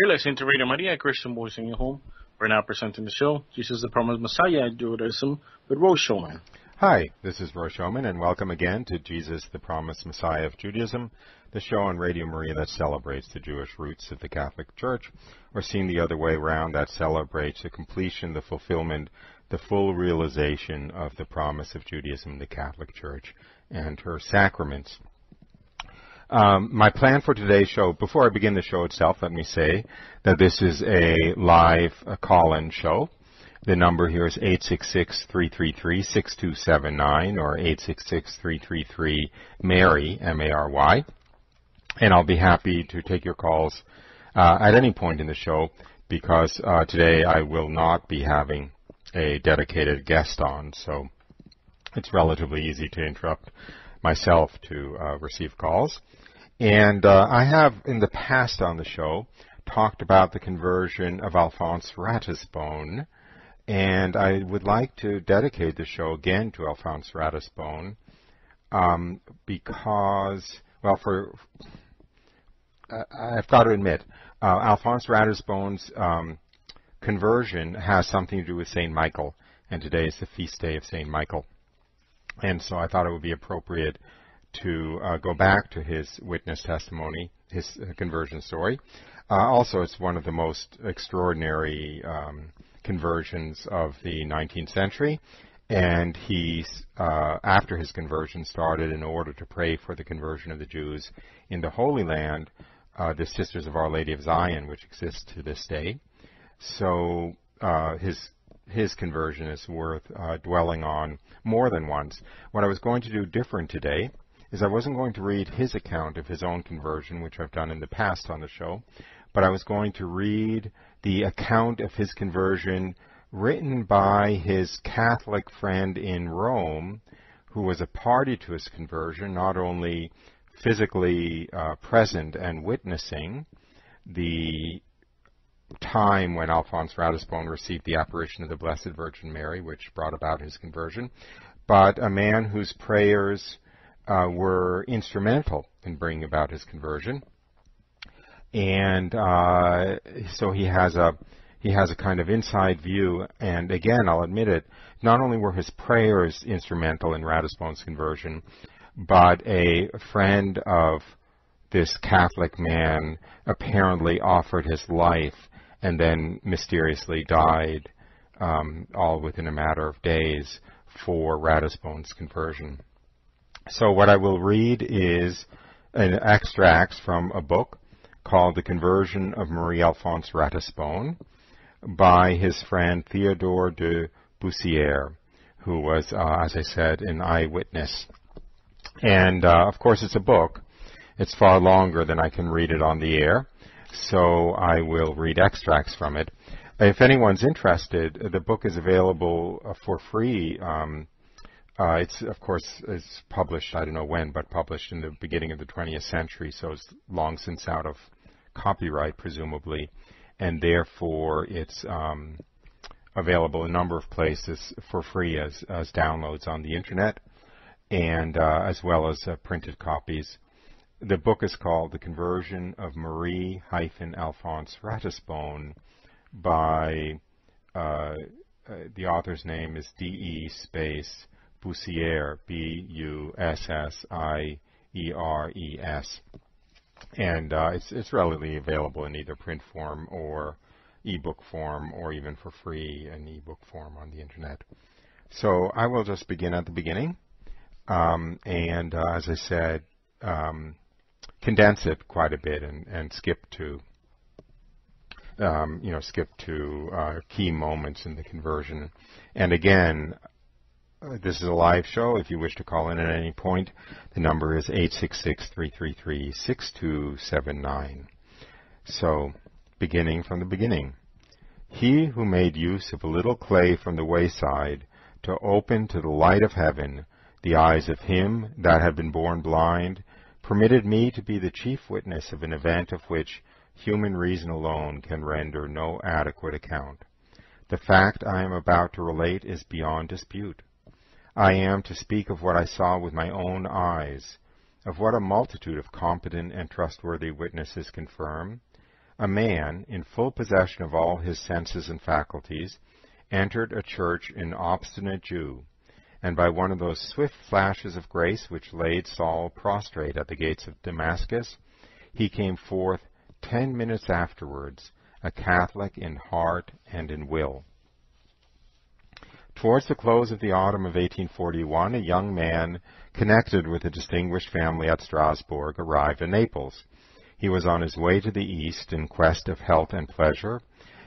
You're listening to Radio Maria, Christian Voice in Your Home. We're now presenting the show, Jesus the Promised Messiah at Judaism, with Rose Showman. Hi, this is Roy Showman, and welcome again to Jesus the Promised Messiah of Judaism, the show on Radio Maria that celebrates the Jewish roots of the Catholic Church, or seen the other way around, that celebrates the completion, the fulfillment, the full realization of the promise of Judaism, the Catholic Church, and her sacraments. My plan for today's show, before I begin the show itself, let me say that this is a live call-in show. The number here is 866-333-6279 or 866-333-MARY, M-A-R-Y. And I'll be happy to take your calls at any point in the show because today I will not be having a dedicated guest on, so it's relatively easy to interrupt myself to receive calls. And I have in the past on the show talked about the conversion of Alphonse Ratisbonne, and I would like to dedicate the show again to Alphonse Ratisbonne because, well, I've got to admit, Alphonse Ratisbonne's conversion has something to do with St. Michael, and today is the feast day of St. Michael. And so I thought it would be appropriate to go back to his witness testimony, his conversion story. Also, it's one of the most extraordinary conversions of the 19th century, and he, after his conversion, started in order to pray for the conversion of the Jews in the Holy Land, the Sisters of Our Lady of Zion, which exists to this day. So his conversion is worth dwelling on more than once. What I was going to do different today is I wasn't going to read his account of his own conversion, which I've done in the past on the show, but I was going to read the account of his conversion written by his Catholic friend in Rome, who was a party to his conversion, not only physically present and witnessing the time when Alphonse Ratisbonne received the apparition of the Blessed Virgin Mary, which brought about his conversion, but a man whose prayers were instrumental in bringing about his conversion, and so he has a kind of inside view. And again, I'll admit it, not only were his prayers instrumental in Ratisbonne's conversion, but a friend of this Catholic man apparently offered his life and then mysteriously died, all within a matter of days, for Ratisbonne's conversion. So what I will read is an extracts from a book called The Conversion of Marie-Alphonse Ratisbonne by his friend Theodore de Bussiere, who was, as I said, an eyewitness. And, of course, it's a book. It's far longer than I can read it on the air, so I will read extracts from it. If anyone's interested, the book is available for free. It's, of course, it's published, I don't know when, but published in the beginning of the 20th century, so it's long since out of copyright, presumably, and therefore it's available in a number of places for free as downloads on the internet, and as well as printed copies. The book is called The Conversion of Marie-Alphonse Ratisbonne by, the author's name is D.E. space Bussiere, B-U-S-S-I-E-R-E-S. And it's readily available in either print form or ebook form, or even for free in ebook form on the internet. So I will just begin at the beginning, and as I said, condense it quite a bit and skip to key moments in the conversion. And again, this is a live show. If you wish to call in at any point, the number is 866-333-6279. So, beginning from the beginning. He who made use of a little clay from the wayside to open to the light of heaven the eyes of him that had been born blind, permitted me to be the chief witness of an event of which human reason alone can render no adequate account. The fact I am about to relate is beyond dispute. I am to speak of what I saw with my own eyes, of what a multitude of competent and trustworthy witnesses confirm, a man, in full possession of all his senses and faculties, entered a church an obstinate Jew, and by one of those swift flashes of grace which laid Saul prostrate at the gates of Damascus, he came forth 10 minutes afterwards, a Catholic in heart and in will. Towards the close of the autumn of 1841, a young man connected with a distinguished family at Strasbourg arrived in Naples. He was on his way to the east in quest of health and pleasure,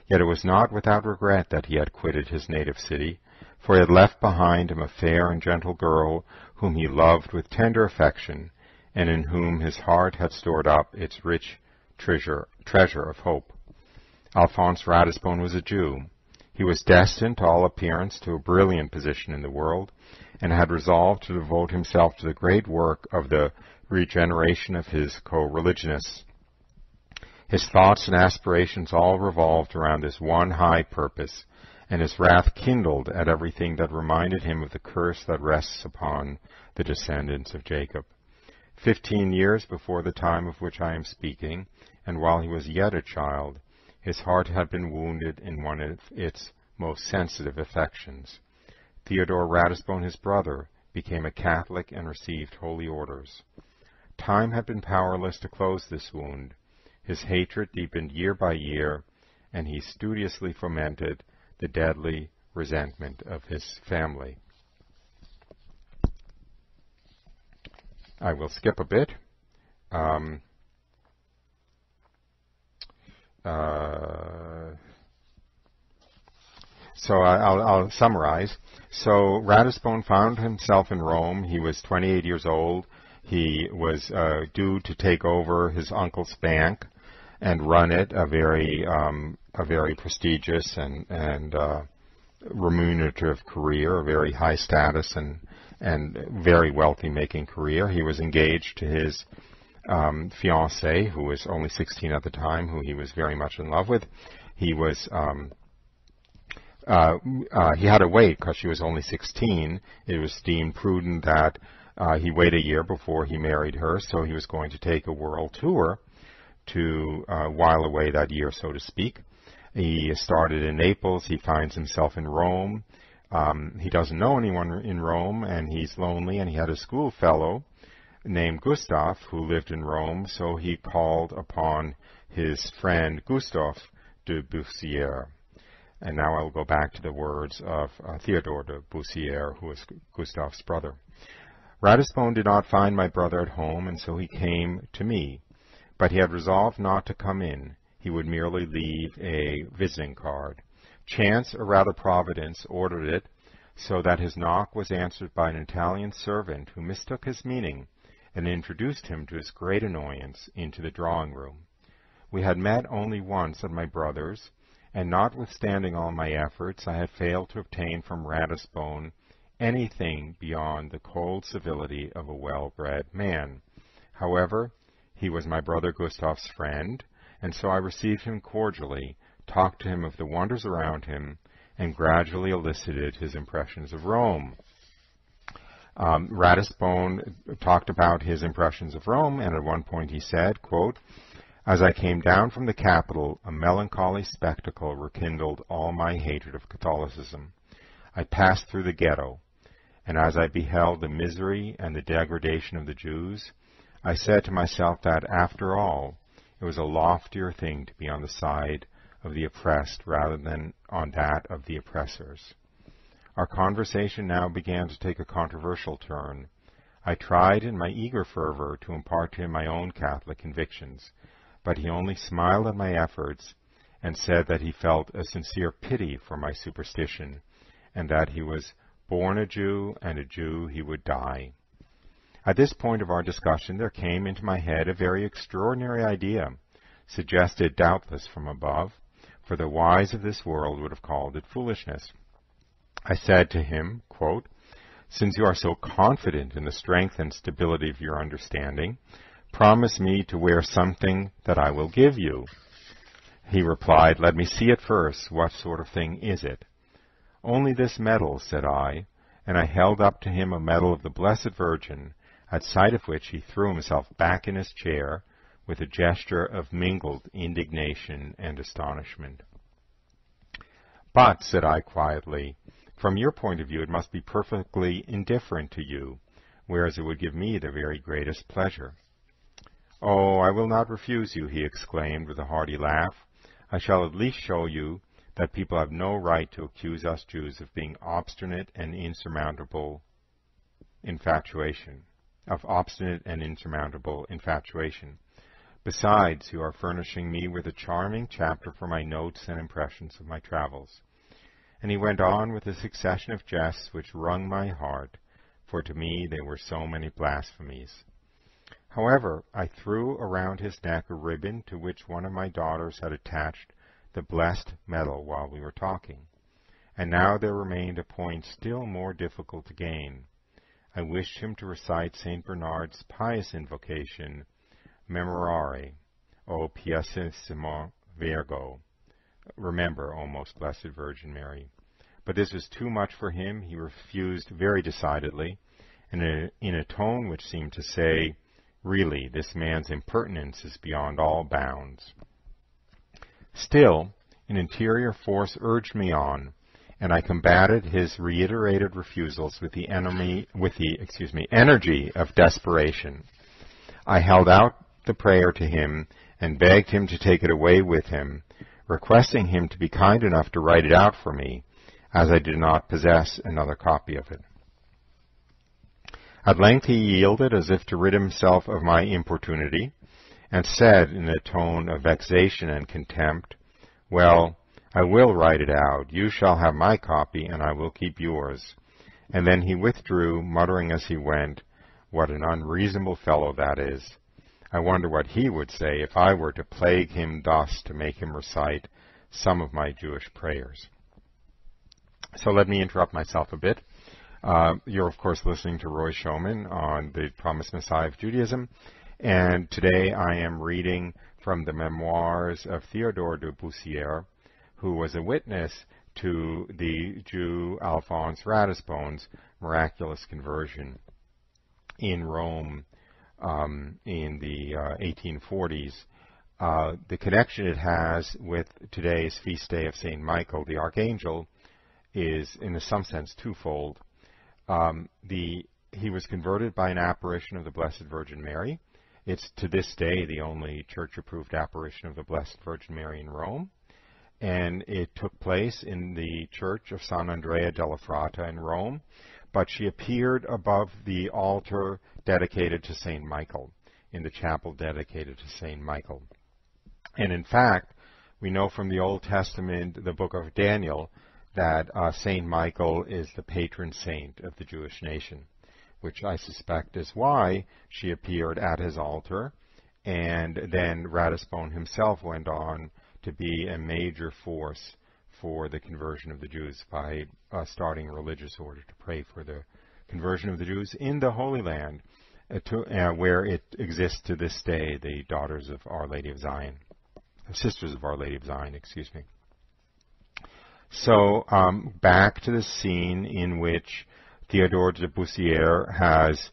yet it was not without regret that he had quitted his native city, for he had left behind him a fair and gentle girl whom he loved with tender affection, and in whom his heart had stored up its rich treasure of hope. Alphonse Ratisbonne was a Jew. He was destined, to all appearance, to a brilliant position in the world, and had resolved to devote himself to the great work of the regeneration of his co-religionists. His thoughts and aspirations all revolved around this one high purpose, and his wrath kindled at everything that reminded him of the curse that rests upon the descendants of Jacob. 15 years before the time of which I am speaking, and while he was yet a child, his heart had been wounded in one of its most sensitive affections. Theodore Ratisbonne, his brother, became a Catholic and received holy orders. Time had been powerless to close this wound. His hatred deepened year by year, and he studiously fomented the deadly resentment of his family. I will skip a bit. So I'll summarize. So Ratisbonne found himself in Rome. He was 28 years old. He was due to take over his uncle's bank and run it, a very prestigious and remunerative career, a very high status and very wealthy making career. He was engaged to his fiancée, who was only 16 at the time, who he was very much in love with. He was he had to wait because she was only 16. It was deemed prudent that he wait a year before he married her, so he was going to take a world tour to while away that year, so to speak. He started in Naples. He finds himself in Rome. He doesn't know anyone in Rome, and he's lonely, and he had a schoolfellow named Gustave who lived in Rome, so he called upon his friend Gustave de Bussiere. And now I'll go back to the words of Theodore de Bussiere, who was Gustave's brother. Ratisbonne did not find my brother at home, and so he came to me. But he had resolved not to come in. He would merely leave a visiting card. Chance, or rather Providence, ordered it so that his knock was answered by an Italian servant who mistook his meaning and introduced him, to his great annoyance, into the drawing-room. We had met only once at my brother's, and notwithstanding all my efforts, I had failed to obtain from Ratisbonne anything beyond the cold civility of a well-bred man. However, he was my brother Gustave's friend, and so I received him cordially, talked to him of the wonders around him, and gradually elicited his impressions of Rome. Ratisbonne talked about his impressions of Rome, and at one point he said, quote, "As I came down from the capital, a melancholy spectacle rekindled all my hatred of Catholicism. I passed through the ghetto, and as I beheld the misery and the degradation of the Jews, I said to myself that, after all, it was a loftier thing to be on the side of the oppressed rather than on that of the oppressors." Our conversation now began to take a controversial turn. I tried in my eager fervor to impart to him my own Catholic convictions, but he only smiled at my efforts and said that he felt a sincere pity for my superstition, and that he was born a Jew, and a Jew he would die. At this point of our discussion there came into my head a very extraordinary idea, suggested doubtless from above, for the wise of this world would have called it foolishness. I said to him, quote, "Since you are so confident in the strength and stability of your understanding, promise me to wear something that I will give you." He replied, "Let me see it first. What sort of thing is it?" "Only this medal," said I, and I held up to him a medal of the Blessed Virgin, at sight of which he threw himself back in his chair, with a gesture of mingled indignation and astonishment. "But," said I quietly, "from your point of view it must be perfectly indifferent to you, whereas it would give me the very greatest pleasure." "Oh, I will not refuse you," he exclaimed with a hearty laugh. "I shall at least show you that people have no right to accuse us Jews of being obstinate and insurmountable infatuation. Besides, you are furnishing me with a charming chapter for my notes and impressions of my travels." And he went on with a succession of jests which wrung my heart, for to me they were so many blasphemies. However, I threw around his neck a ribbon to which one of my daughters had attached the blessed medal while we were talking. And now there remained a point still more difficult to gain. I wished him to recite St. Bernard's pious invocation, Memorare, O Pietissima Virgo, remember, O Most Blessed Virgin Mary. But this was too much for him. He refused very decidedly, and in a tone which seemed to say, "Really, this man's impertinence is beyond all bounds." Still, an interior force urged me on, and I combated his reiterated refusals with the energy of desperation. I held out the prayer to him and begged him to take it away with him, requesting him to be kind enough to write it out for me, as I did not possess another copy of it. At length he yielded as if to rid himself of my importunity, and said in a tone of vexation and contempt, "Well, I will write it out. You shall have my copy, and I will keep yours." And then he withdrew, muttering as he went, "What an unreasonable fellow that is. I wonder what he would say if I were to plague him thus to make him recite some of my Jewish prayers." So let me interrupt myself a bit. You're, of course, listening to Roy Showman on the Promised Messiah of Judaism, and today I am reading from the memoirs of Theodore de Bussiere, who was a witness to the Jew Alphonse Ratisbonne's miraculous conversion in Rome in the 1840s. The connection it has with today's feast day of St. Michael the Archangel is, in some sense, twofold. He was converted by an apparition of the Blessed Virgin Mary. It's to this day the only church-approved apparition of the Blessed Virgin Mary in Rome. And it took place in the church of San Andrea della Frata in Rome, but she appeared above the altar dedicated to St. Michael, in the chapel dedicated to St. Michael. And in fact, we know from the Old Testament, the book of Daniel, that St. Michael is the patron saint of the Jewish nation, which I suspect is why she appeared at his altar, and then Ratisbonne himself went on to be a major force for the conversion of the Jews by starting a religious order to pray for the conversion of the Jews in the Holy Land, where it exists to this day, the Daughters of Our Lady of Zion, Sisters of Our Lady of Zion, excuse me. So back to the scene in which Theodore de Bussiere has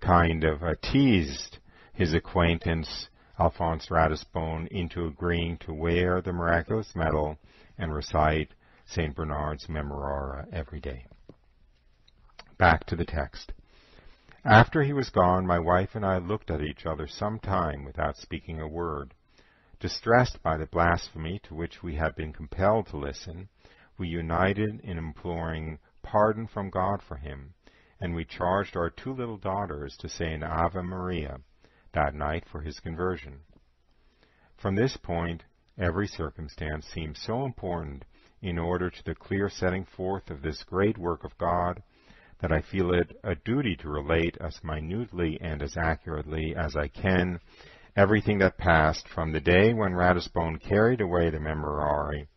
kind of teased his acquaintance Alphonse Ratisbonne into agreeing to wear the miraculous medal and recite St. Bernard's Memorare every day. Back to the text. After he was gone, my wife and I looked at each other some time without speaking a word. Distressed by the blasphemy to which we had been compelled to listen, we united in imploring pardon from God for him, and we charged our two little daughters to say an Ave Maria that night for his conversion. From this point, every circumstance seemed so important in order to the clear setting forth of this great work of God that I feel it a duty to relate as minutely and as accurately as I can everything that passed from the day when Ratisbonne carried away the Memorare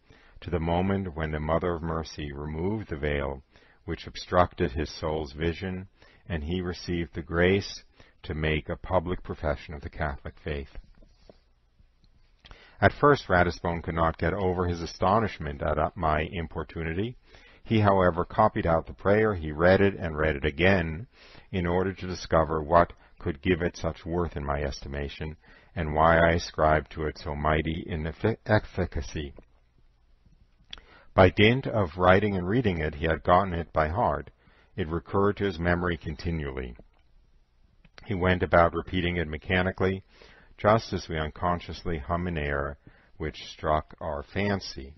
to the moment when the Mother of Mercy removed the veil which obstructed his soul's vision, and he received the grace to make a public profession of the Catholic faith. At first Ratisbonne could not get over his astonishment at my importunity. He, however, copied out the prayer, he read it and read it again, in order to discover what could give it such worth in my estimation, and why I ascribed to it so mighty an efficacy. By dint of writing and reading it, he had gotten it by heart. It recurred to his memory continually. He went about repeating it mechanically, just as we unconsciously hum an air which struck our fancy.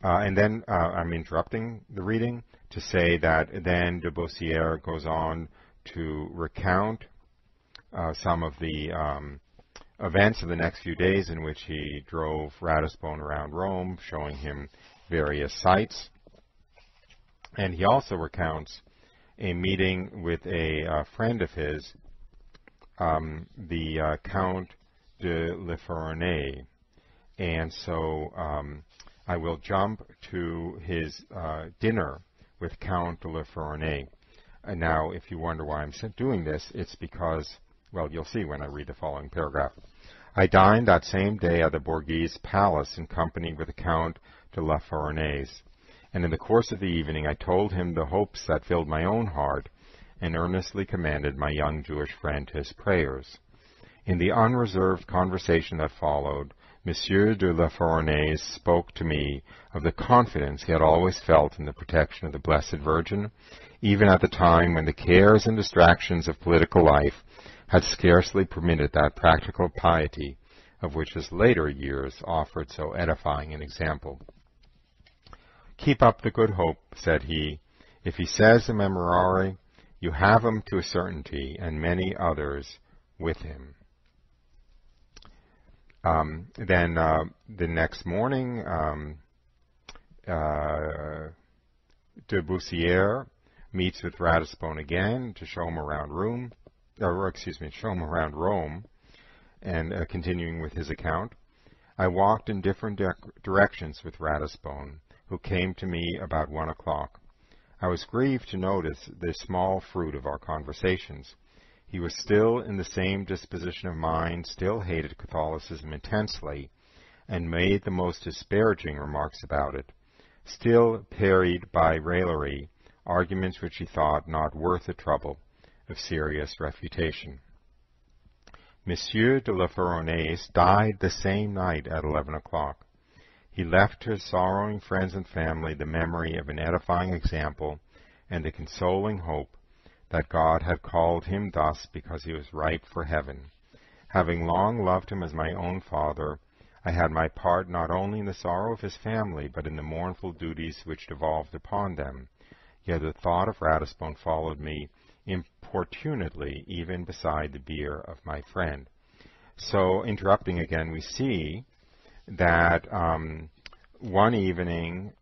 And then I'm interrupting the reading to say that then de Bussiere goes on to recount some of the events of the next few days in which he drove Ratisbonne around Rome, showing him various sites. And he also recounts a meeting with a friend of his, the Count de La Fournais. And so I will jump to his dinner with Count de La Fournais. And now, if you wonder why I'm doing this, it's because, well, you'll see when I read the following paragraph. I dined that same day at the Borghese Palace in company with the Count de La Fournais, and in the course of the evening I told him the hopes that filled my own heart, and earnestly commended my young Jewish friend to his prayers. In the unreserved conversation that followed, Monsieur de La Fournais spoke to me of the confidence he had always felt in the protection of the Blessed Virgin, even at the time when the cares and distractions of political life had scarcely permitted that practical piety of which his later years offered so edifying an example. Keep up the good hope, said he. If he says a memorare, you have him to a certainty, and many others with him. Then the next morning, de Bussiere meets with Ratisbonne again to show him around Rome, and continuing with his account. I walked in different directions with Ratisbonne, who came to me about 1 o'clock. I was grieved to notice the small fruit of our conversations. He was still in the same disposition of mind, still hated Catholicism intensely, and made the most disparaging remarks about it, still parried by raillery arguments which he thought not worth the trouble of serious refutation. Monsieur de La Fournais died the same night at 11 o'clock. He left to his sorrowing friends and family the memory of an edifying example and the consoling hope that God had called him thus because he was ripe for heaven. Having long loved him as my own father, I had my part not only in the sorrow of his family, but in the mournful duties which devolved upon them. Yet the thought of Ratisbonne followed me importunately, even beside the bier of my friend. So, interrupting again, we see that one evening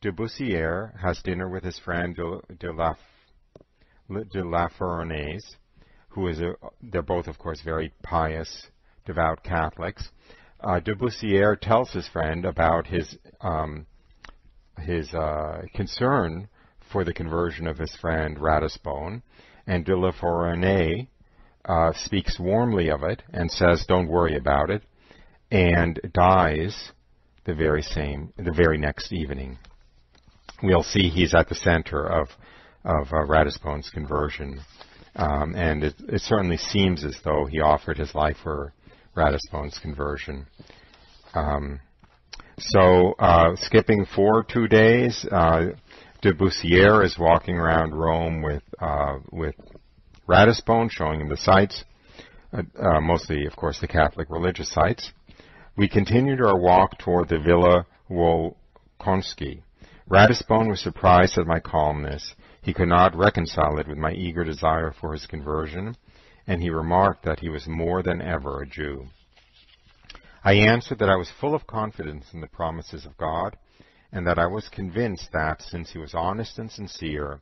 de Bussiere has dinner with his friend de La Fournais, who is they're both, of course, very pious, devout Catholics. De Bussiere tells his friend about his concern for the conversion of his friend Ratisbonne, and de La Fournais speaks warmly of it and says, "Don't worry about it," and dies the very next evening. We'll see he's at the center of Ratisbonne's conversion, and it certainly seems as though he offered his life for Ratisbonne's conversion. Skipping forward 2 days, de Bussiere is walking around Rome with Ratisbonne, showing him the sites, mostly, of course, the Catholic religious sites. We continued our walk toward the Villa Wolkonski. Ratisbonne was surprised at my calmness. He could not reconcile it with my eager desire for his conversion, and he remarked that he was more than ever a Jew. I answered that I was full of confidence in the promises of God, and that I was convinced that, since he was honest and sincere,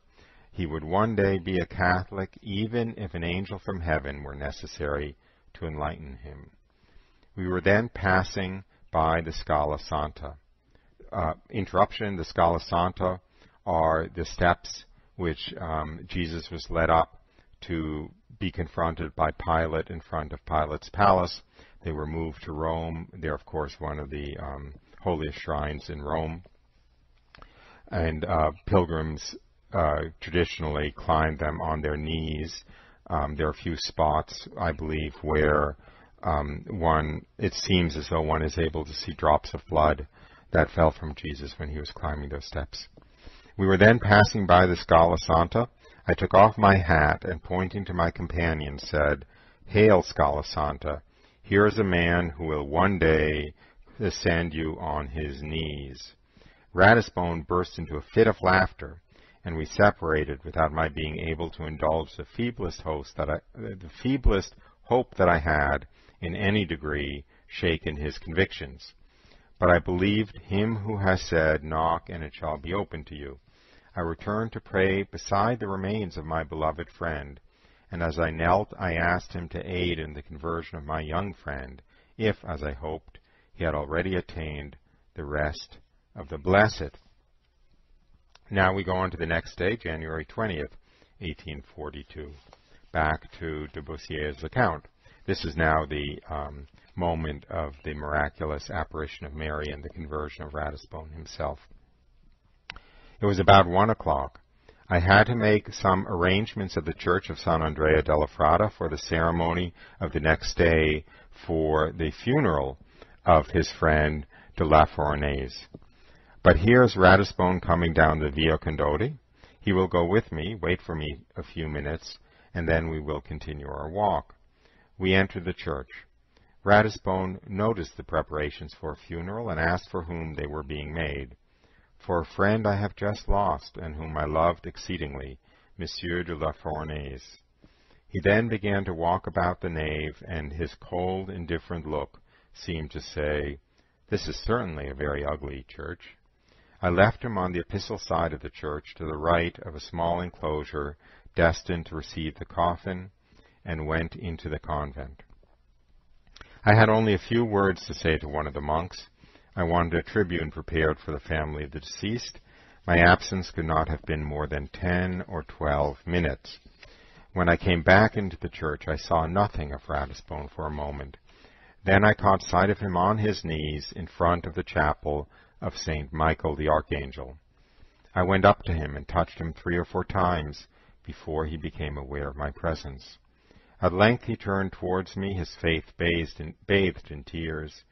he would one day be a Catholic, even if an angel from heaven were necessary to enlighten him. We were then passing by the Scala Santa. Interruption, the Scala Santa are the steps which Jesus was led up to be confronted by Pilate in front of Pilate's palace. They were moved to Rome. They're, of course, one of the holiest shrines in Rome. And pilgrims traditionally climb them on their knees. There are a few spots, I believe, where it seems as though one is able to see drops of blood that fell from Jesus when he was climbing those steps. We were then passing by the Scala Santa. I took off my hat and, pointing to my companion, said, "Hail, Scala Santa! Here is a man who will one day ascend you on his knees." Ratisbonne burst into a fit of laughter, and we separated without my being able to indulge the feeblest hope that I had, in any degree, shaken his convictions. But I believed him who has said, "Knock, and it shall be opened to you." I returned to pray beside the remains of my beloved friend, and as I knelt, I asked him to aid in the conversion of my young friend, if, as I hoped, he had already attained the rest of the blessed. Now we go on to the next day, January 20th, 1842. Back to de Bussiere's account. This is now the moment of the miraculous apparition of Mary and the conversion of Ratisbonne himself. It was about 1 o'clock. I had to make some arrangements at the church of San Andrea della Frada for the ceremony of the next day for the funeral of his friend de la Fournaise. But here's Ratisbonne coming down the Via Condoti. He will go with me, wait for me a few minutes, and then we will continue our walk. We entered the church. Ratisbonne noticed the preparations for a funeral and asked for whom they were being made. "For a friend I have just lost, and whom I loved exceedingly, Monsieur de la Fournaise." He then began to walk about the nave, and his cold, indifferent look seemed to say, "This is certainly a very ugly church." I left him on the epistle side of the church, to the right of a small enclosure destined to receive the coffin, and went into the convent. I had only a few words to say to one of the monks. I wanted a tribune prepared for the family of the deceased. My absence could not have been more than 10 or 12 minutes. When I came back into the church, I saw nothing of Ratisbonne for a moment. Then I caught sight of him on his knees in front of the chapel of St. Michael the Archangel. I went up to him and touched him 3 or 4 times before he became aware of my presence. At length he turned towards me, his face bathed in tears,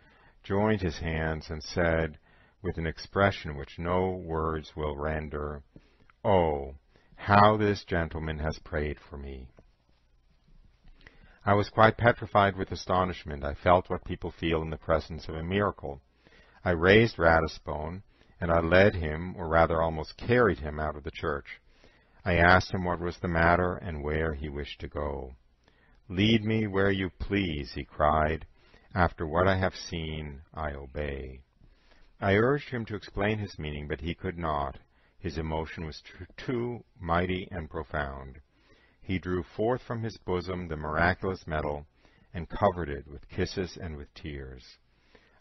joined his hands, and said, with an expression which no words will render, "Oh, how this gentleman has prayed for me." I was quite petrified with astonishment. I felt what people feel in the presence of a miracle. I raised Ratisbonne, and I led him, or rather almost carried him, out of the church. I asked him what was the matter and where he wished to go. "Lead me where you please," he cried. "After what I have seen, I obey." I urged him to explain his meaning, but he could not. His emotion was too mighty and profound. He drew forth from his bosom the miraculous medal and covered it with kisses and with tears.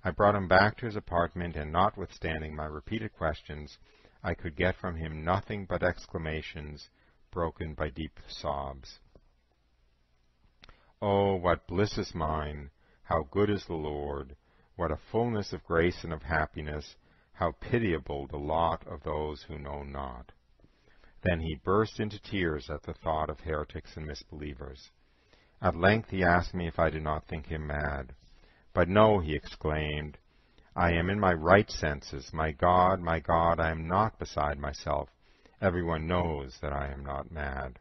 I brought him back to his apartment, and notwithstanding my repeated questions, I could get from him nothing but exclamations broken by deep sobs. "Oh, what bliss is mine! How good is the Lord! What a fullness of grace and of happiness! How pitiable the lot of those who know not!" Then he burst into tears at the thought of heretics and misbelievers. At length he asked me if I did not think him mad. "But no," he exclaimed, "I am in my right senses. My God, I am not beside myself. Everyone knows that I am not mad."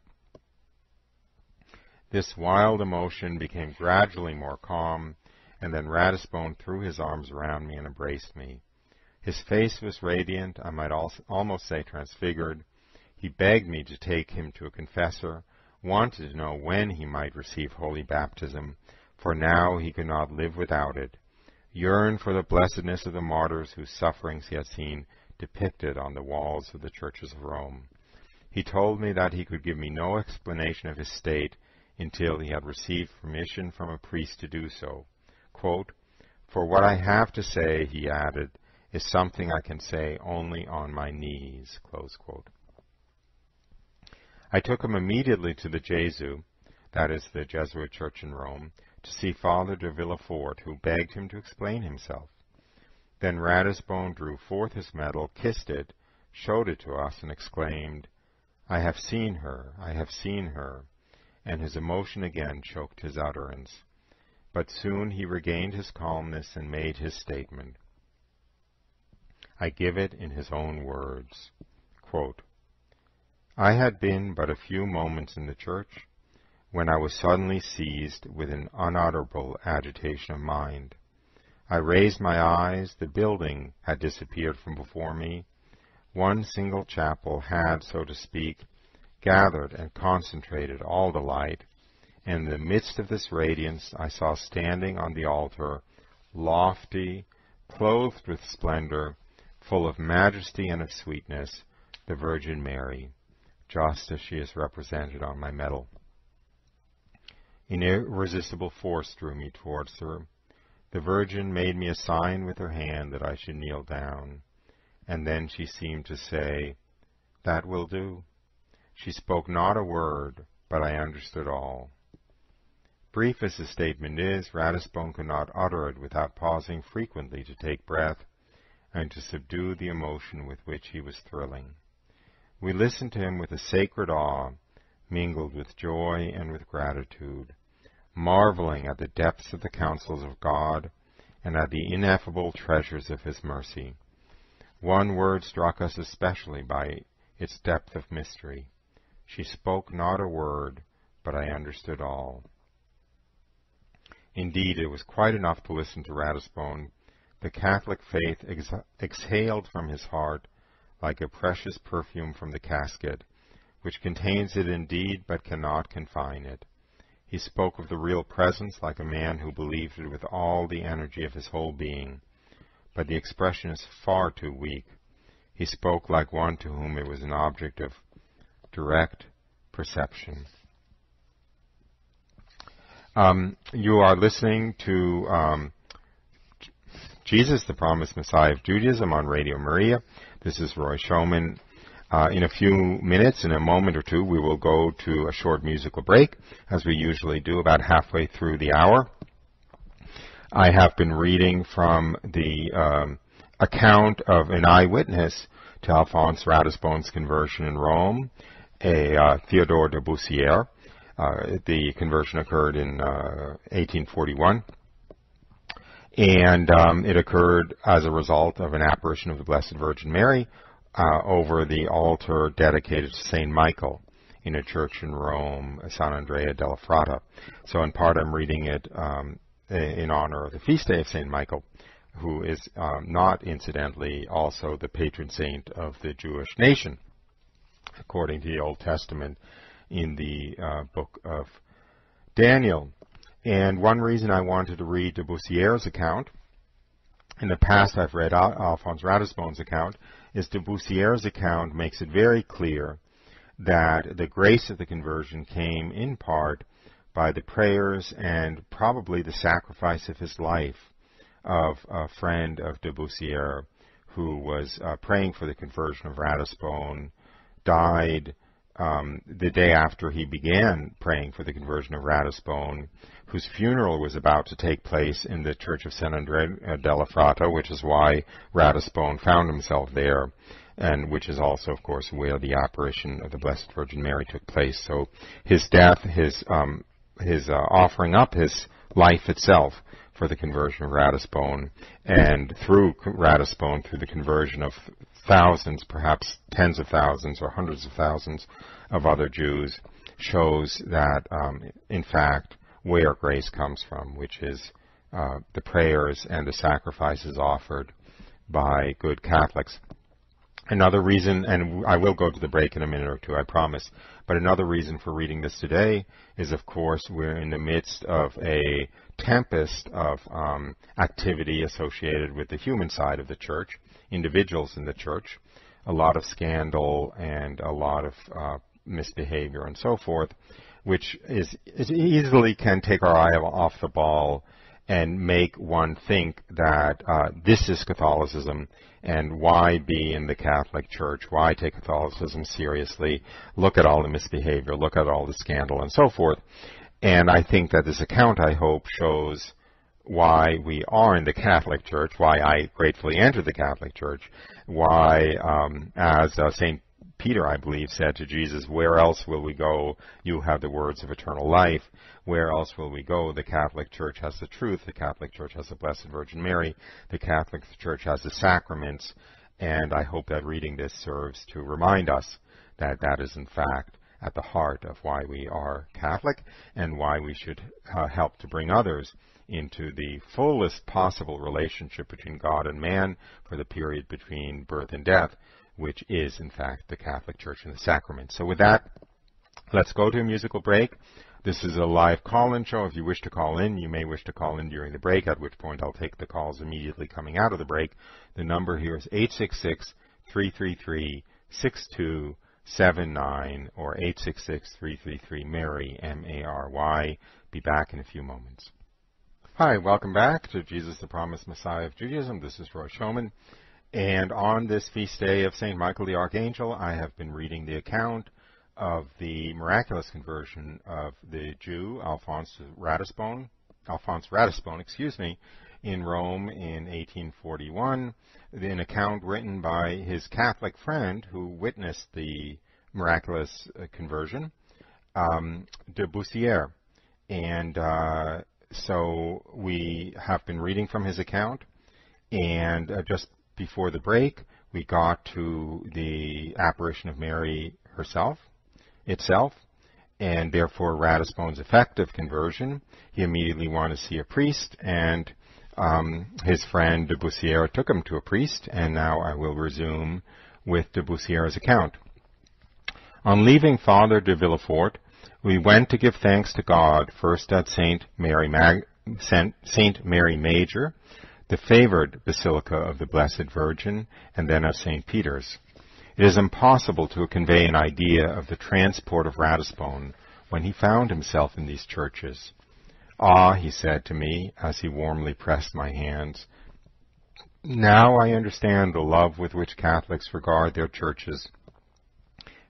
This wild emotion became gradually more calm, and then Ratisbonne threw his arms around me and embraced me. His face was radiant, I might almost say transfigured. He begged me to take him to a confessor, wanted to know when he might receive holy baptism, for now he could not live without it, yearned for the blessedness of the martyrs whose sufferings he had seen depicted on the walls of the churches of Rome. He told me that he could give me no explanation of his state until he had received permission from a priest to do so. Quote, "For what I have to say," he added, "is something I can say only on my knees." Close quote. I took him immediately to the Jesu, that is the Jesuit church in Rome, to see Father de Villefort, who begged him to explain himself. Then Ratisbonne drew forth his medal, kissed it, showed it to us, and exclaimed, "I have seen her, I have seen her," and his emotion again choked his utterance. but soon he regained his calmness and made his statement. I give it in his own words. Quote, I had been but a few moments in the church when I was suddenly seized with an unutterable agitation of mind. I raised my eyes. The building had disappeared from before me. One single chapel had, so to speak, gathered and concentrated all the light, and in the midst of this radiance I saw standing on the altar, lofty, clothed with splendor, full of majesty and of sweetness, the Virgin Mary, just as she is represented on my medal. An irresistible force drew me towards her. The Virgin made me a sign with her hand that I should kneel down, and then she seemed to say, That will do. She spoke not a word, but I understood all. Brief as the statement is, Ratisbonne could not utter it without pausing frequently to take breath and to subdue the emotion with which he was thrilling. We listened to him with a sacred awe, mingled with joy and with gratitude, marveling at the depths of the counsels of God and at the ineffable treasures of his mercy. One word struck us especially by its depth of mystery. She spoke not a word, but I understood all. Indeed, it was quite enough to listen to Ratisbonne. The Catholic faith exhaled from his heart like a precious perfume from the casket, which contains it indeed, but cannot confine it. He spoke of the real presence like a man who believed it with all the energy of his whole being, but the expression is far too weak. He spoke like one to whom it was an object of direct perception. You are listening to Jesus, the Promised Messiah of Judaism on Radio Maria. This is Roy Showman. In a few minutes, in a moment or two, we will go to a short musical break, as we usually do about halfway through the hour. I have been reading from the account of an eyewitness to Alphonse Ratisbonne's conversion in Rome, Theodore de Bussiere. The conversion occurred in 1841. And it occurred as a result of an apparition of the Blessed Virgin Mary over the altar dedicated to St. Michael in a church in Rome, San Andrea della Frata. So in part I'm reading it in honor of the feast day of St. Michael, who is not incidentally also the patron saint of the Jewish nation, according to the Old Testament in the book of Daniel. And one reason I wanted to read de Bussiere's account, in the past I've read Alphonse Ratisbonne's account, is de Bussiere's account makes it very clear that the grace of the conversion came in part by the prayers and probably the sacrifice of his life of a friend of de Bussiere who was praying for the conversion of Ratisbonne, died the day after he began praying for the conversion of Ratisbonne, whose funeral was about to take place in the church of San Andrea della Frata, which is why Ratisbonne found himself there, and which is also, of course, where the apparition of the Blessed Virgin Mary took place. So his death, his offering up his life itself for the conversion of Ratisbonne, and through Ratisbonne, through the conversion of thousands, perhaps tens of thousands or hundreds of thousands of other Jews, shows that, in fact, where grace comes from, which is the prayers and the sacrifices offered by good Catholics. Another reason, and I will go to the break in a minute or two, I promise, but another reason for reading this today is, of course, we're in the midst of a tempest of activity associated with the human side of the church, individuals in the church, a lot of scandal and a lot of misbehavior and so forth, which is easily can take our eye off the ball and make one think that this is Catholicism, and why be in the Catholic Church? Why take Catholicism seriously? Look at all the misbehavior, look at all the scandal, and so forth. And I think that this account, I hope, shows why we are in the Catholic Church, why I gratefully entered the Catholic Church, why, as St. Peter, I believe, said to Jesus, "Where else will we go? You have the words of eternal life. Where else will we go? The Catholic Church has the truth. The Catholic Church has the Blessed Virgin Mary. The Catholic Church has the sacraments." And I hope that reading this serves to remind us that that is, in fact, at the heart of why we are Catholic and why we should help to bring others into the fullest possible relationship between God and man for the period between birth and death, which is, in fact, the Catholic Church and the sacraments. So with that, let's go to a musical break. This is a live call-in show. If you wish to call in, you may wish to call in during the break, at which point I'll take the calls immediately coming out of the break. The number here is 866-333-6279 or 866-333-MARY, M-A-R-Y. Be back in a few moments. Hi, welcome back to Jesus the Promised Messiah of Judaism. This is Roy Schoeman. And on this feast day of St. Michael the Archangel, I have been reading the account of the miraculous conversion of the Jew Alphonse Ratisbonne, in Rome in 1841. An account written by his Catholic friend who witnessed the miraculous conversion, de Bussiere. And so we have been reading from his account, and just before the break, we got to the apparition of Mary itself, and therefore Ratisbonne's effective conversion. He immediately wanted to see a priest, and his friend de Bussiere took him to a priest, and now I will resume with de Bussiere's account. On leaving Father de Villefort, we went to give thanks to God, first at Saint Mary Major, the favored Basilica of the Blessed Virgin, and then of St. Peter's. It is impossible to convey an idea of the transport of Ratisbonne when he found himself in these churches. "Ah," he said to me as he warmly pressed my hands, "now I understand the love with which Catholics regard their churches,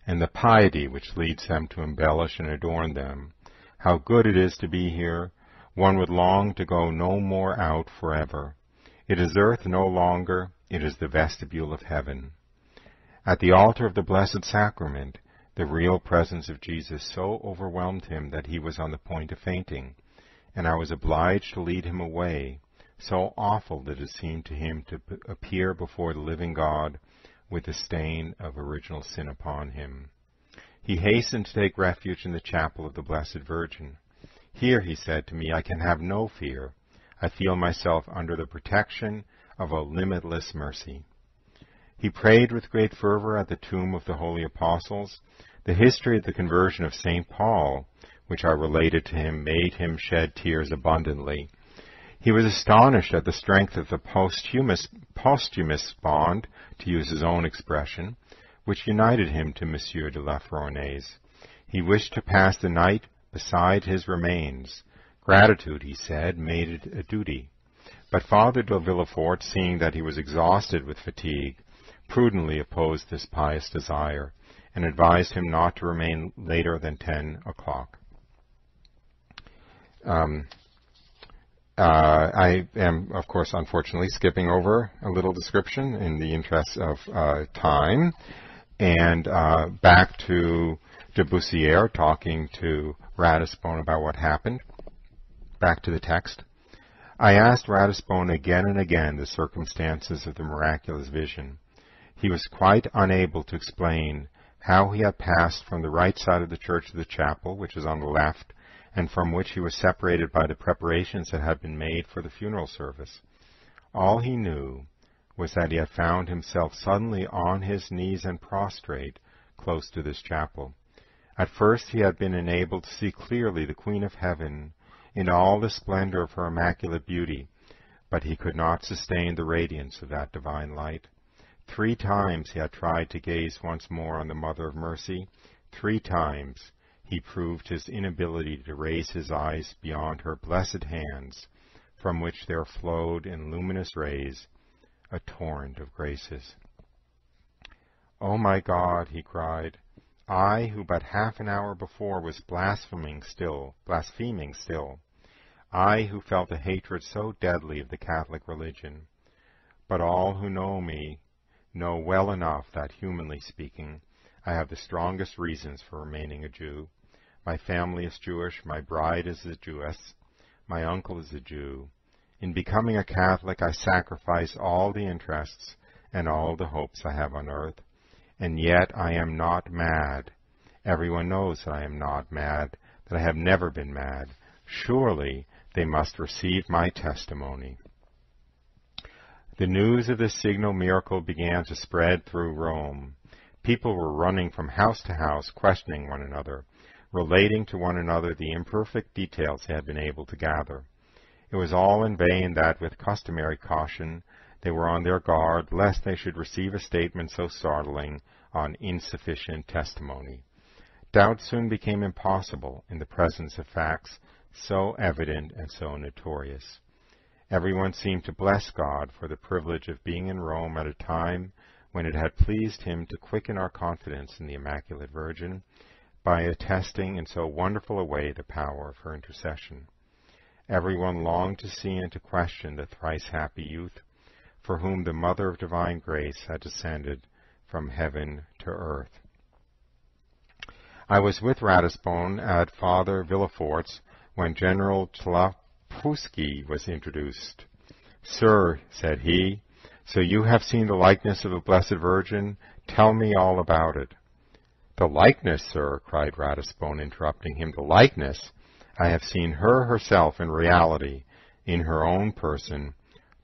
and the piety which leads them to embellish and adorn them. How good it is to be here! One would long to go no more out forever. It is earth no longer, it is the vestibule of heaven." At the altar of the Blessed Sacrament, the real presence of Jesus so overwhelmed him that he was on the point of fainting, and I was obliged to lead him away. So awful did it seem to him to appear before the living God with the stain of original sin upon him. He hastened to take refuge in the chapel of the Blessed Virgin. "Here," he said to me, "I can have no fear. I feel myself under the protection of a limitless mercy." He prayed with great fervor at the tomb of the holy apostles. The history of the conversion of St. Paul, which I related to him, made him shed tears abundantly. He was astonished at the strength of the posthumous bond, to use his own expression, which united him to Monsieur de la Fournaise. He wished to pass the night beside his remains. Gratitude, he said, made it a duty. But Father de Villefort, seeing that he was exhausted with fatigue, prudently opposed this pious desire, and advised him not to remain later than 10 o'clock. I am, of course, unfortunately skipping over a little description in the interest of time, and back to de Bussiere talking to Ratisbonne about what happened. Back to the text. "I asked Ratisbonne again and again the circumstances of the miraculous vision. He was quite unable to explain how he had passed from the right side of the church to the chapel, which is on the left, and from which he was separated by the preparations that had been made for the funeral service. All he knew was that he had found himself suddenly on his knees and prostrate close to this chapel. At first he had been enabled to see clearly the Queen of Heaven in all the splendor of her immaculate beauty, but he could not sustain the radiance of that divine light. 3 times he had tried to gaze once more on the Mother of Mercy. 3 times he proved his inability to raise his eyes beyond her blessed hands, from which there flowed in luminous rays a torrent of graces. "Oh my God," he cried, "I who but half an hour before was blaspheming still, I who felt a hatred so deadly of the Catholic religion. But all who know me know well enough that, humanly speaking, I have the strongest reasons for remaining a Jew. My family is Jewish, my bride is a Jewess, my uncle is a Jew. In becoming a Catholic, I sacrifice all the interests and all the hopes I have on earth, and yet I am not mad. Everyone knows that I am not mad, that I have never been mad. Surely they must receive my testimony. The news of this signal miracle began to spread through Rome. People were running from house to house, questioning one another, relating to one another the imperfect details they had been able to gather. It was all in vain that, with customary caution, they were on their guard lest they should receive a statement so startling on insufficient testimony. Doubt soon became impossible in the presence of facts so evident and so notorious. Everyone seemed to bless God for the privilege of being in Rome at a time when it had pleased him to quicken our confidence in the Immaculate Virgin by attesting in so wonderful a way the power of her intercession. Everyone longed to see and to question the thrice happy youth, for whom the Mother of Divine Grace had descended from heaven to earth. I was with Ratisbonne at Father Villafort's when General Tlapruski was introduced. "Sir," said he, "so you have seen the likeness of the Blessed Virgin? Tell me all about it." "The likeness, sir," cried Ratisbonne, interrupting him. "The likeness? I have seen her herself in reality, in her own person,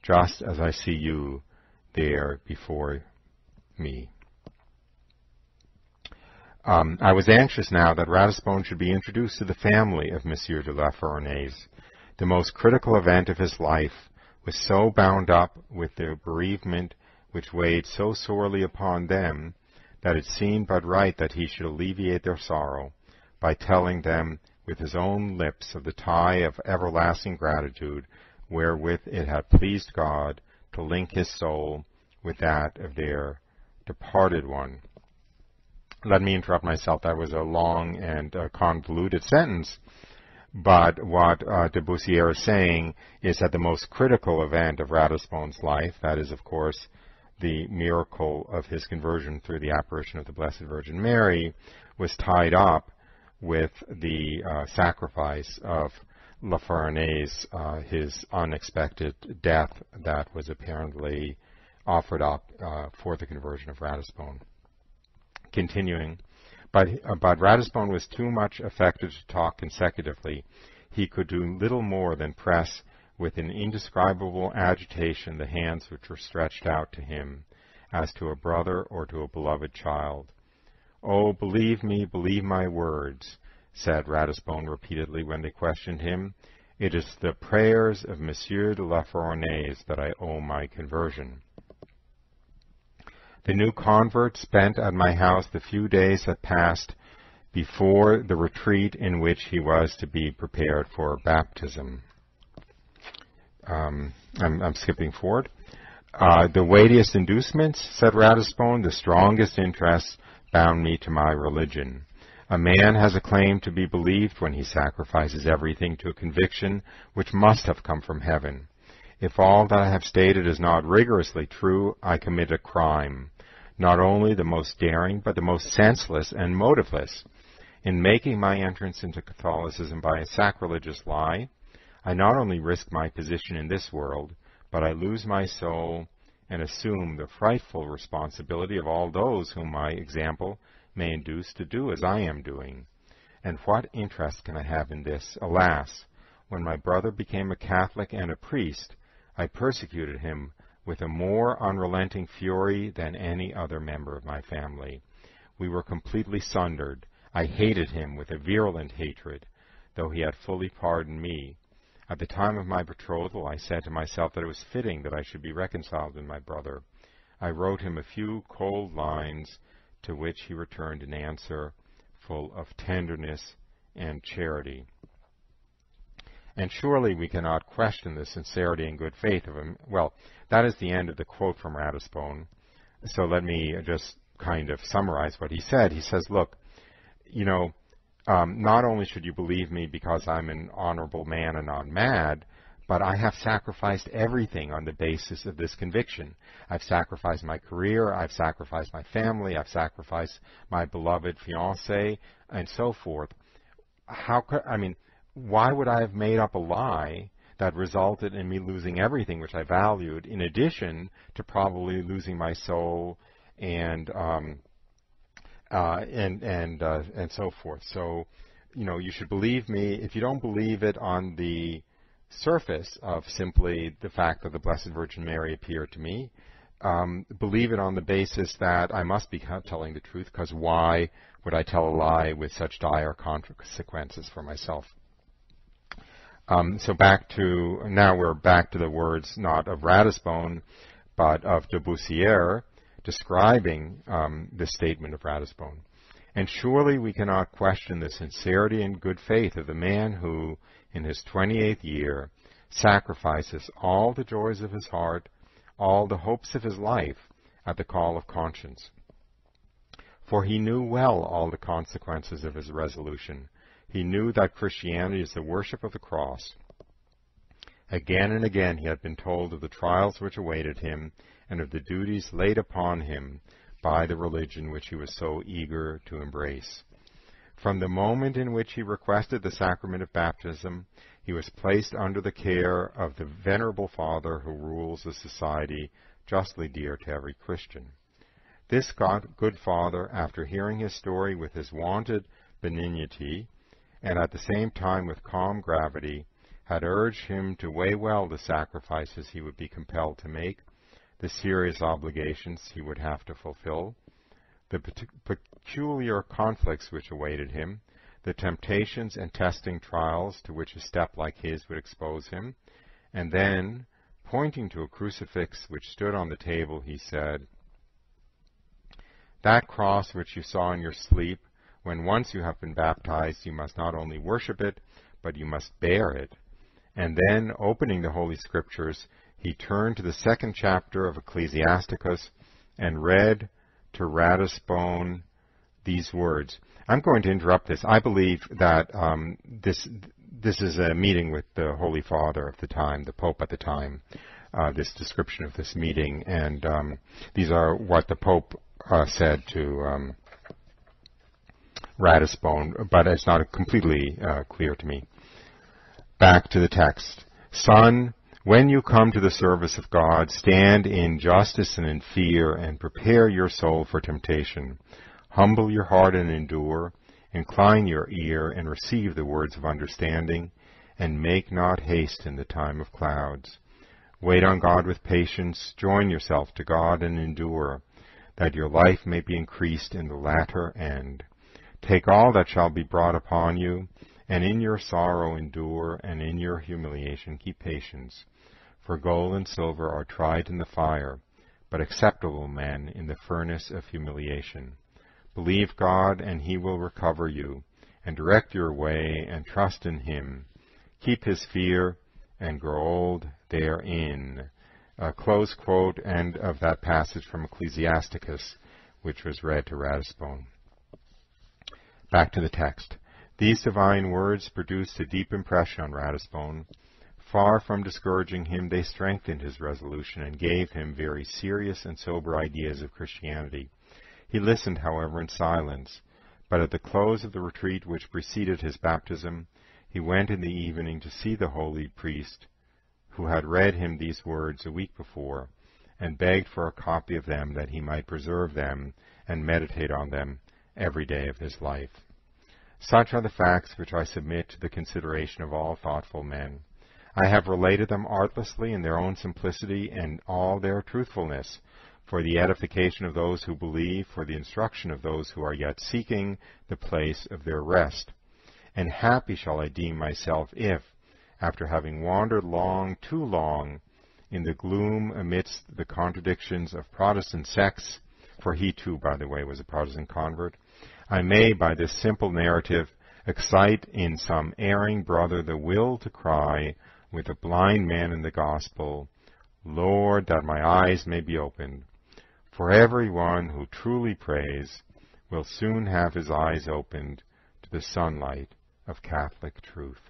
just as I see you there before me." I was anxious now that Ratisbonne should be introduced to the family of Monsieur de la Fournaise. The most critical event of his life was so bound up with the bereavement which weighed so sorely upon them that it seemed but right that he should alleviate their sorrow by telling them with his own lips of the tie of everlasting gratitude wherewith it had pleased God to link his soul with that of their departed one. Let me interrupt myself. That was a long and convoluted sentence. But what de Bussiere is saying is that the most critical event of Ratisbonne's life, that is, of course, the miracle of his conversion through the apparition of the Blessed Virgin Mary, was tied up with the sacrifice of La Fournaise, his unexpected death that was apparently offered up for the conversion of Ratisbonne. Continuing, but Ratisbonne was too much affected to talk consecutively. He could do little more than press with an indescribable agitation the hands which were stretched out to him, as to a brother or to a beloved child. "Oh, believe me, believe my words," said Ratisbonne repeatedly when they questioned him. "It is the prayers of Monsieur de la Fournaise that I owe my conversion." The new convert spent at my house the few days that passed before the retreat in which he was to be prepared for baptism. I'm skipping forward. "The weightiest inducements," said Ratisbonne, "the strongest interests bound me to my religion. A man has a claim to be believed when he sacrifices everything to a conviction which must have come from heaven. If all that I have stated is not rigorously true, I commit a crime, not only the most daring, but the most senseless and motiveless. In making my entrance into Catholicism by a sacrilegious lie, I not only risk my position in this world, but I lose my soul and assume the frightful responsibility of all those whom my example may induce to do as I am doing. And what interest can I have in this? Alas, when my brother became a Catholic and a priest, I persecuted him with a more unrelenting fury than any other member of my family. We were completely sundered. I hated him with a virulent hatred, though he had fully pardoned me. At the time of my betrothal, I said to myself that it was fitting that I should be reconciled with my brother. I wrote him a few cold lines, to which he returned an answer full of tenderness and charity. And surely we cannot question the sincerity and good faith of him. Well, that is the end of the quote from Ratisbonne. So let me just kind of summarize what he said. He says, look, not only should you believe me because I'm an honorable man and not mad, But I have sacrificed everything on the basis of this conviction. I've sacrificed my career, I've sacrificed my family, I've sacrificed my beloved fiancé, and so forth. Why would I have made up a lie that resulted in me losing everything which I valued, in addition to probably losing my soul and so forth? So, you should believe me. If you don't believe it on the surface of simply the fact that the Blessed Virgin Mary appeared to me, believe it on the basis that I must be telling the truth, because why would I tell a lie with such dire consequences for myself? So now we're back to the words not of Ratisbonne, but of de Bussiere, describing this statement of Ratisbonne. And surely we cannot question the sincerity and good faith of the man who, in his 28th year, sacrifices all the joys of his heart, all the hopes of his life, at the call of conscience. For he knew well all the consequences of his resolution. He knew that Christianity is the worship of the cross. Again and again he had been told of the trials which awaited him, and of the duties laid upon him by the religion which he was so eager to embrace. From the moment in which he requested the sacrament of baptism, he was placed under the care of the venerable Father who rules a society justly dear to every Christian. This good Father, after hearing his story with his wonted benignity, and at the same time with calm gravity, had urged him to weigh well the sacrifices he would be compelled to make, the serious obligations he would have to fulfill, the peculiar conflicts which awaited him, the temptations and testing trials to which a step like his would expose him, and then, pointing to a crucifix which stood on the table, he said, "That cross which you saw in your sleep, when once you have been baptized, you must not only worship it, but you must bear it." And then, opening the Holy Scriptures, he turned to the 2nd chapter of Ecclesiasticus and read to Ratisbonne these words. I'm going to interrupt this. I believe that this is a meeting with the Holy Father of the time, the Pope at the time, this description of this meeting, and these are what the Pope said to Ratisbonne, but it's not completely clear to me. Back to the text. Son, when you come to the service of God, stand in justice and in fear, and prepare your soul for temptation. Humble your heart and endure. Incline your ear and receive the words of understanding, and make not haste in the time of clouds. Wait on God with patience. Join yourself to God and endure, that your life may be increased in the latter end. Take all that shall be brought upon you, and in your sorrow endure, and in your humiliation keep patience. For gold and silver are tried in the fire, but acceptable men in the furnace of humiliation. Believe God, and he will recover you, and direct your way, and trust in him. Keep his fear, and grow old therein. Close quote, end of that passage from Ecclesiasticus, which was read to Ratisbonne. Back to the text. These divine words produced a deep impression on Ratisbonne. Far from discouraging him, they strengthened his resolution and gave him very serious and sober ideas of Christianity. He listened, however, in silence, but at the close of the retreat which preceded his baptism, he went in the evening to see the holy priest, who had read him these words a week before, and begged for a copy of them that he might preserve them and meditate on them every day of his life. Such are the facts which I submit to the consideration of all thoughtful men. I have related them artlessly in their own simplicity and all their truthfulness, for the edification of those who believe, for the instruction of those who are yet seeking the place of their rest. And happy shall I deem myself if, after having wandered too long, in the gloom amidst the contradictions of Protestant sects, for he too, by the way, was a Protestant convert, I may, by this simple narrative, excite in some erring brother the will to cry, with a blind man in the gospel, Lord, that my eyes may be opened. For every one who truly prays will soon have his eyes opened to the sunlight of Catholic truth.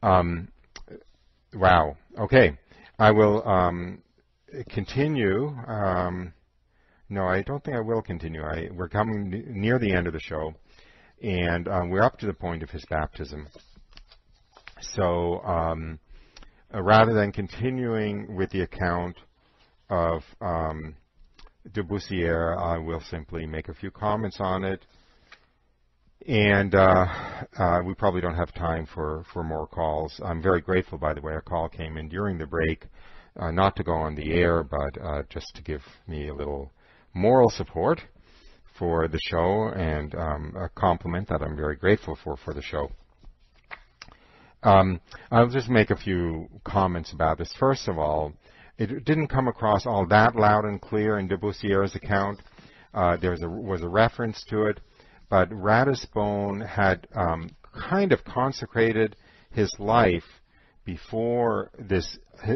Wow. Okay. I will continue. No, I don't think I will continue. We're coming near the end of the show, and we're up to the point of his baptism. So rather than continuing with the account of de Bussiere, I will simply make a few comments on it. And we probably don't have time for more calls. I'm very grateful, by the way. A call came in during the break, not to go on the air, but just to give me a little moral support for the show and a compliment that I'm very grateful for the show. I'll just make a few comments about this. First of all, it didn't come across all that loud and clear in de Bussiere's account. There was a reference to it, but Ratisbonne had kind of consecrated his life before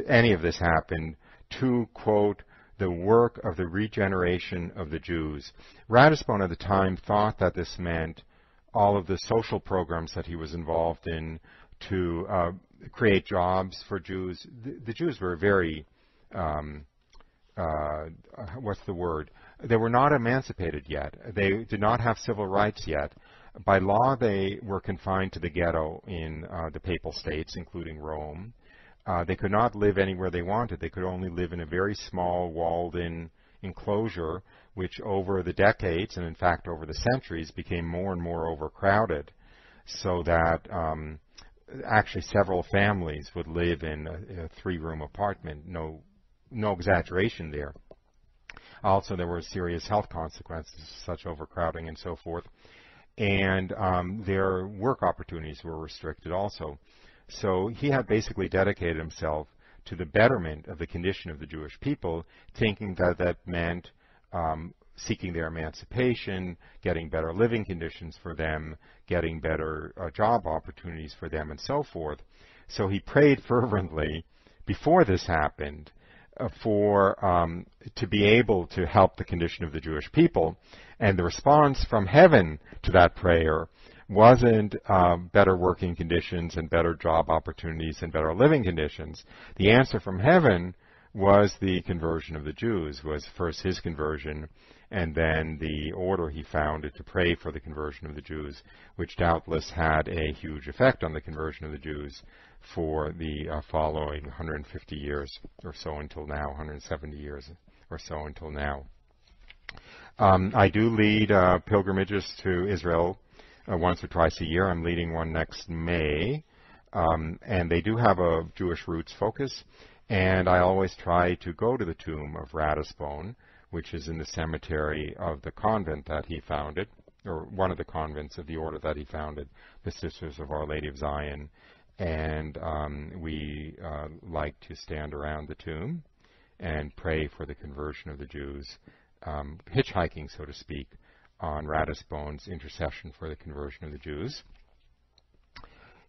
any of this happened to, quote, the work of the regeneration of the Jews. Ratisbonne at the time thought that this meant all of the social programs that he was involved in to create jobs for Jews. The Jews were very, what's the word? They were not emancipated yet. They did not have civil rights yet. By law, they were confined to the ghetto in the Papal States, including Rome. They could not live anywhere they wanted. They could only live in a very small, walled-in enclosure, which over the decades, and in fact over the centuries, became more and more overcrowded, so that actually several families would live in a three-room apartment. No exaggeration there. Also, there were serious health consequences, such overcrowding and so forth. And their work opportunities were restricted also. So he had basically dedicated himself to the betterment of the condition of the Jewish people, thinking that meant seeking their emancipation, getting better living conditions for them, getting better job opportunities for them, and so forth. So he prayed fervently before this happened to be able to help the condition of the Jewish people. And the response from heaven to that prayer wasn't better working conditions and better job opportunities and better living conditions. The answer from heaven was the conversion of the Jews, was first his conversion, and then the order he founded to pray for the conversion of the Jews, which doubtless had a huge effect on the conversion of the Jews for the following 150 years or so until now, 170 years or so until now. I do lead pilgrimages to Israel once or twice a year. I'm leading one next May, and they do have a Jewish roots focus, and I always try to go to the tomb of Ratisbonne, which is in the cemetery of the convent that he founded, or one of the convents of the order that he founded, the Sisters of Our Lady of Zion. And we like to stand around the tomb and pray for the conversion of the Jews, hitchhiking, so to speak, on Ratisbonne's intercession for the conversion of the Jews.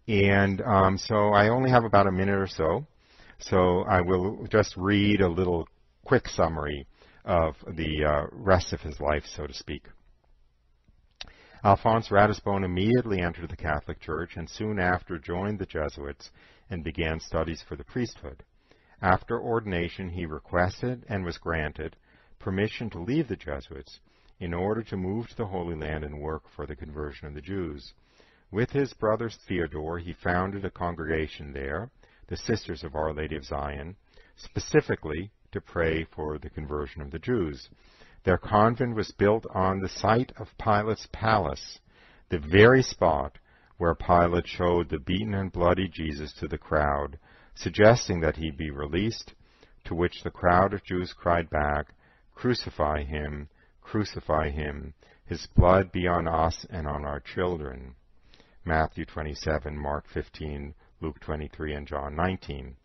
And so I only have about a minute or so, so I will just read a little quick summary of the rest of his life, so to speak. Alphonse Ratisbonne immediately entered the Catholic Church and soon after joined the Jesuits and began studies for the priesthood. After ordination, he requested and was granted permission to leave the Jesuits in order to move to the Holy Land and work for the conversion of the Jews. With his brother Theodore, he founded a congregation there, the Sisters of Our Lady of Zion, specifically to pray for the conversion of the Jews. Their convent was built on the site of Pilate's palace, the very spot where Pilate showed the beaten and bloody Jesus to the crowd, suggesting that he be released, to which the crowd of Jews cried back, "Crucify him, crucify him, his blood be on us and on our children." Matthew 27, Mark 15, Luke 23, and John 19.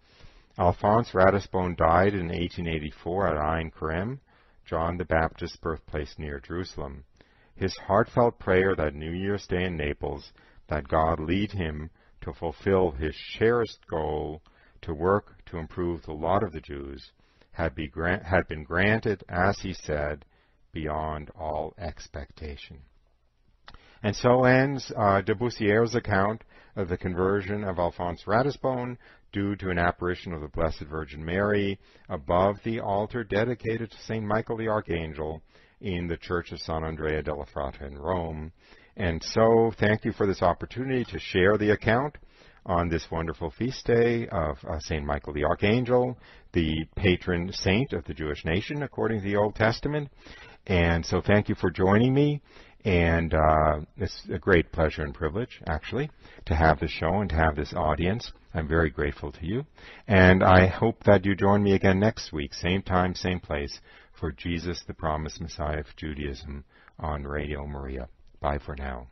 Alphonse Ratisbonne died in 1884 at Ain Karim, John the Baptist's birthplace near Jerusalem. His heartfelt prayer that New Year's Day in Naples, that God lead him to fulfill his cherished goal to work to improve the lot of the Jews, had been granted, as he said, beyond all expectation. And so ends de Bussiere's account of the conversion of Alphonse Ratisbonne due to an apparition of the Blessed Virgin Mary above the altar dedicated to St. Michael the Archangel in the Church of San Andrea della Frata in Rome. And so, thank you for this opportunity to share the account on this wonderful feast day of St. Michael the Archangel, the patron saint of the Jewish nation, according to the Old Testament. And so thank you for joining me. And it's a great pleasure and privilege, actually, to have this show and to have this audience. I'm very grateful to you. And I hope that you join me again next week, same time, same place, for Jesus, the Promised Messiah of Judaism on Radio Maria. Bye for now.